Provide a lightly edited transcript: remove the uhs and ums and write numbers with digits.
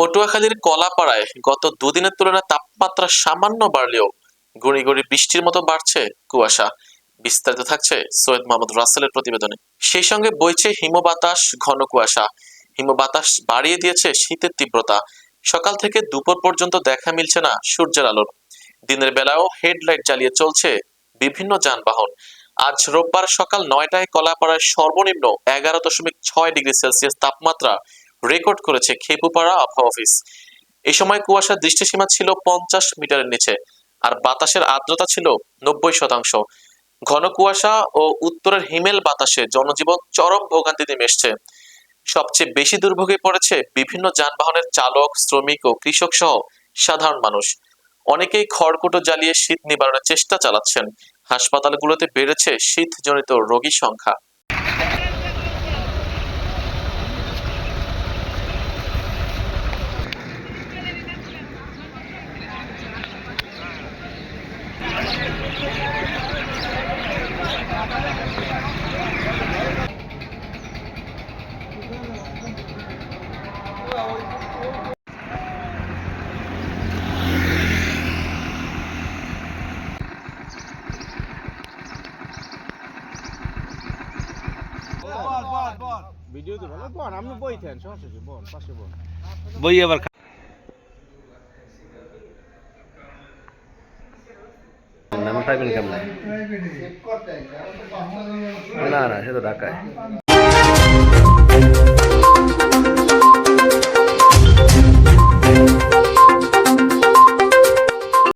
পটুয়াখালীর কলাপাড়ায় গত দুদিনের তুলনায় তাপমাত্রা সামান্য বাড়লেও গুঁড়ি গুঁড়ি বৃষ্টির মতো বাড়ছে কুয়াশা। বিস্তারিত থাকছে সৈয়দ মোহাম্মদ রাসেলের প্রতিবেদনে। সেই সঙ্গে বইছে হিমবাতাস, ঘন কুয়াশা। হিমবাতাস বাড়িয়ে দিয়েছে শীতের তীব্রতা। সকাল থেকে দুপুর পর্যন্ত দেখা মিলছে না সূর্যের আলোর। দিনের বেলাও হেডলাইট জ্বালিয়ে চলছে বিভিন্ন যানবাহন। আজ রোববার সকাল 9টায় কলাপাড়ায় সর্বনিম্ন 11.6 ডিগ্রি সেলসিয়াস তাপমাত্রা রেকর্ড করেছে খেপুপাড়া আবহাওয়া অফিস। এই সময় কুয়াশার দৃষ্টিসীমা ছিল 50 মিটারের নিচে, আর বাতাসের আর্দ্রতা ছিল 90%। ঘন কুয়াশা ও উত্তরের হিমেল বাতাসে জনজীবন চরম ভোগান্তিতে মেশছে। সবচেয়ে বেশি দুর্ভোগে পড়েছে বিভিন্ন যানবাহনের চালক, শ্রমিক ও কৃষক সহ সাধারণ মানুষ। অনেকেই খড়কুটো জ্বালিয়ে শীত নিবারণের চেষ্টা চালাচ্ছেন। হাসপাতালগুলোতে বেড়েছে শীতজনিত রোগীর সংখ্যা। ভিডিও তো ভালো বল, আমি বই থেন সমস্যা কি বল, পাশে বল বই আবার নাম পাইবেন কেমন? না না, সে তো ঢাকায়।